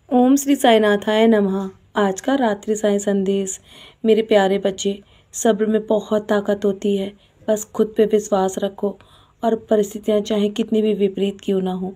ओम श्री साईनाथाय नमः। आज का रात्रि साईं संदेश। मेरे प्यारे बच्चे, सब्र में बहुत ताकत होती है। बस खुद पे विश्वास रखो और परिस्थितियां चाहे कितनी भी विपरीत क्यों ना हो,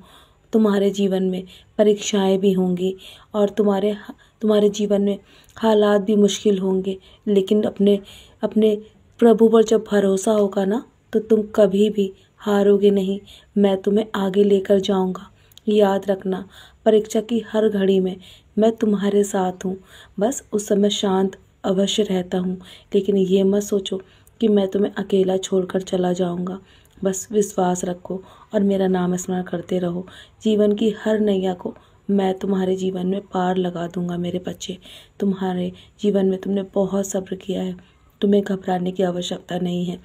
तुम्हारे जीवन में परीक्षाएं भी होंगी और तुम्हारे जीवन में हालात भी मुश्किल होंगे, लेकिन अपने अपने प्रभु पर जब भरोसा होगा ना, तो तुम कभी भी हारोगे नहीं। मैं तुम्हें आगे लेकर जाऊंगा। याद रखना, परीक्षा की हर घड़ी में मैं तुम्हारे साथ हूँ। बस उस समय शांत अवश्य रहता हूँ, लेकिन ये मत सोचो कि मैं तुम्हें अकेला छोड़कर चला जाऊँगा। बस विश्वास रखो और मेरा नाम स्मरण करते रहो। जीवन की हर नैया को मैं तुम्हारे जीवन में पार लगा दूंगा। मेरे बच्चे, तुम्हारे जीवन में तुमने बहुत सब्र किया है, तुम्हें घबराने की आवश्यकता नहीं है।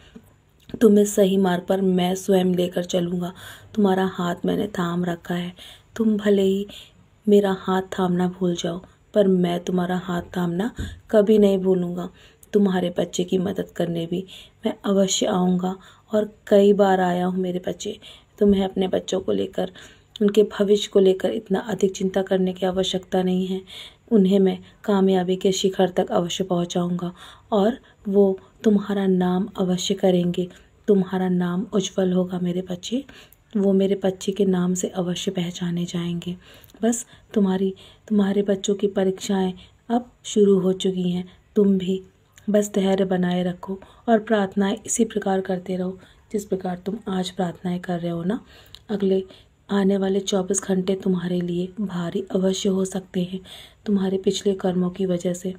तुम्हें सही मार्ग पर मैं स्वयं लेकर चलूँगा। तुम्हारा हाथ मैंने थाम रखा है। तुम भले ही मेरा हाथ थामना भूल जाओ, पर मैं तुम्हारा हाथ थामना कभी नहीं भूलूँगा। तुम्हारे बच्चे की मदद करने भी मैं अवश्य आऊँगा और कई बार आया हूँ। मेरे बच्चे, तुम्हें अपने बच्चों को लेकर, उनके भविष्य को लेकर इतना अधिक चिंता करने की आवश्यकता नहीं है। उन्हें मैं कामयाबी के शिखर तक अवश्य पहुँचाऊँगा और वो तुम्हारा नाम अवश्य करेंगे। तुम्हारा नाम उज्जवल होगा मेरे बच्चे। वो मेरे बच्चे के नाम से अवश्य पहचाने जाएंगे। बस तुम्हारे बच्चों की परीक्षाएं अब शुरू हो चुकी हैं। तुम भी बस धैर्य बनाए रखो और प्रार्थनाएं इसी प्रकार करते रहो जिस प्रकार तुम आज प्रार्थनाएं कर रहे हो ना। अगले आने वाले 24 घंटे तुम्हारे लिए भारी अवश्य हो सकते हैं। तुम्हारे पिछले कर्मों की वजह से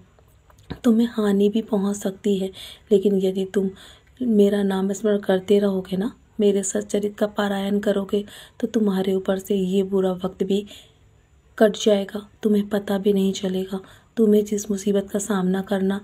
तुम्हें हानि भी पहुंच सकती है, लेकिन यदि तुम मेरा नाम स्मरण करते रहोगे ना, मेरे सच्चरित्र का पारायण करोगे, तो तुम्हारे ऊपर से ये बुरा वक्त भी कट जाएगा। तुम्हें पता भी नहीं चलेगा। तुम्हें जिस मुसीबत का सामना करना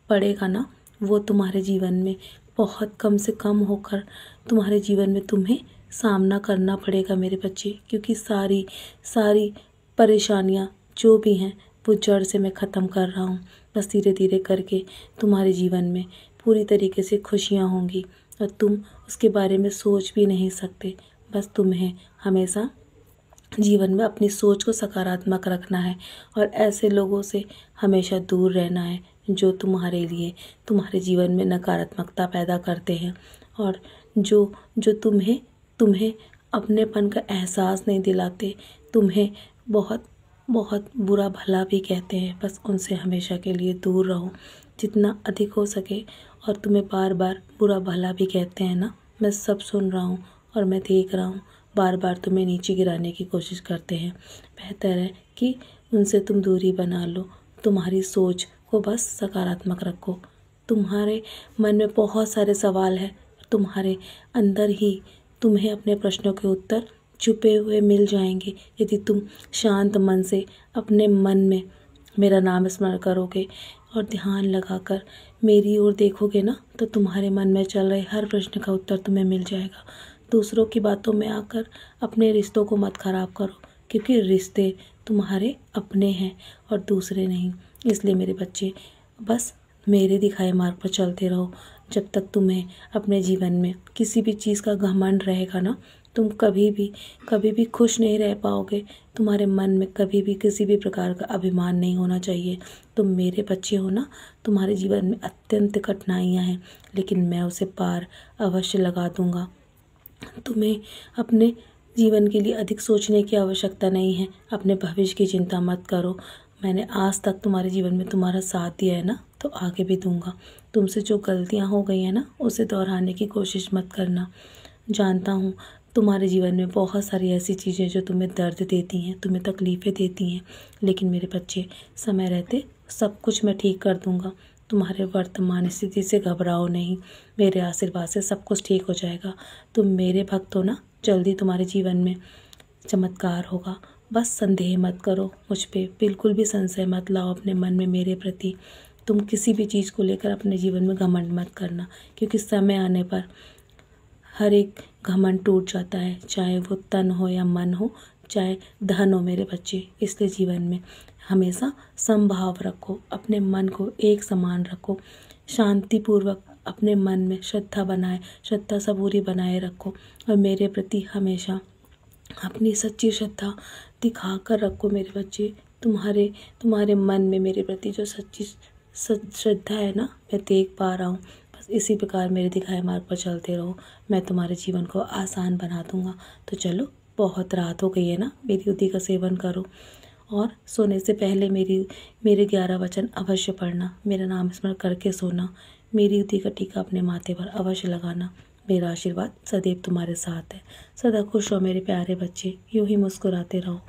पड़ेगा ना, वो तुम्हारे जीवन में बहुत कम से कम होकर तुम्हारे जीवन में तुम्हें सामना करना पड़ेगा मेरे बच्चे। क्योंकि सारी सारी परेशानियाँ जो भी हैं वो जड़ से मैं ख़त्म कर रहा हूँ। बस धीरे धीरे करके तुम्हारे जीवन में पूरी तरीके से खुशियाँ होंगी और तुम उसके बारे में सोच भी नहीं सकते। बस तुम्हें हमेशा जीवन में अपनी सोच को सकारात्मक रखना है और ऐसे लोगों से हमेशा दूर रहना है जो तुम्हारे लिए, तुम्हारे जीवन में नकारात्मकता पैदा करते हैं और जो जो तुम्हें तुम्हें अपनेपन का एहसास नहीं दिलाते, तुम्हें बहुत बहुत बुरा भला भी कहते हैं। बस उनसे हमेशा के लिए दूर रहो जितना अधिक हो सके। और तुम्हें बार बार बुरा भला भी कहते हैं ना, मैं सब सुन रहा हूँ और मैं देख रहा हूँ। बार बार तुम्हें नीचे गिराने की कोशिश करते हैं। बेहतर है कि उनसे तुम दूरी बना लो। तुम्हारी सोच को बस सकारात्मक रखो। तुम्हारे मन में बहुत सारे सवाल हैं, तुम्हारे अंदर ही तुम्हें अपने प्रश्नों के उत्तर छुपे हुए मिल जाएंगे। यदि तुम शांत मन से अपने मन में मेरा नाम स्मरण करोगे और ध्यान लगाकर मेरी ओर देखोगे ना, तो तुम्हारे मन में चल रहे हर प्रश्न का उत्तर तुम्हें मिल जाएगा। दूसरों की बातों में आकर अपने रिश्तों को मत खराब करो, क्योंकि रिश्ते तुम्हारे अपने हैं और दूसरे नहीं। इसलिए मेरे बच्चे, बस मेरे दिखाए मार्ग पर चलते रहो। जब तक तुम्हें अपने जीवन में किसी भी चीज़ का घमंड रहेगा ना, तुम कभी भी खुश नहीं रह पाओगे। तुम्हारे मन में कभी भी किसी भी प्रकार का अभिमान नहीं होना चाहिए। तुम मेरे बच्चे हो ना, तुम्हारे जीवन में अत्यंत कठिनाइयाँ हैं, लेकिन मैं उसे पार अवश्य लगा दूंगा। तुम्हें अपने जीवन के लिए अधिक सोचने की आवश्यकता नहीं है। अपने भविष्य की चिंता मत करो। मैंने आज तक तुम्हारे जीवन में तुम्हारा साथ दिया है ना, तो आगे भी दूंगा। तुमसे जो गलतियां हो गई हैं ना, उसे दोहराने की कोशिश मत करना। जानता हूँ तुम्हारे जीवन में बहुत सारी ऐसी चीज़ें जो तुम्हें दर्द देती हैं, तुम्हें तकलीफ़ें देती हैं, लेकिन मेरे बच्चे, समय रहते सब कुछ मैं ठीक कर दूंगा। तुम्हारे वर्तमान स्थिति से घबराओ नहीं। मेरे आशीर्वाद से सब कुछ ठीक हो जाएगा। तुम मेरे भक्त हो ना, जल्दी तुम्हारे जीवन में चमत्कार होगा। बस संदेह मत करो मुझ पे, बिल्कुल भी संशय मत लाओ अपने मन में मेरे प्रति। तुम किसी भी चीज़ को लेकर अपने जीवन में घमंड मत करना, क्योंकि समय आने पर हर एक घमंड टूट जाता है, चाहे वो तन हो या मन हो, चाहे धन हो मेरे बच्चे। इसलिए जीवन में हमेशा समभाव रखो, अपने मन को एक समान रखो, शांतिपूर्वक अपने मन में श्रद्धा सबूरी बनाए रखो और मेरे प्रति हमेशा अपनी सच्ची श्रद्धा दिखा कर रखो मेरे बच्चे। तुम्हारे तुम्हारे मन में मेरे प्रति जो सच्ची श्रद्धा है ना, मैं देख पा रहा हूँ। बस इसी प्रकार मेरे दिखाए मार्ग पर चलते रहो, मैं तुम्हारे जीवन को आसान बना दूँगा। तो चलो, बहुत रात हो गई है ना, मेरी युति का सेवन करो और सोने से पहले मेरे 11 वचन अवश्य पढ़ना, मेरा नाम स्मरण करके सोना, मेरी युति का टीका अपने माथे पर अवश्य लगाना। मेरा आशीर्वाद सदैव तुम्हारे साथ है। सदा खुश रहो मेरे प्यारे बच्चे, यूं ही मुस्कुराते रहो।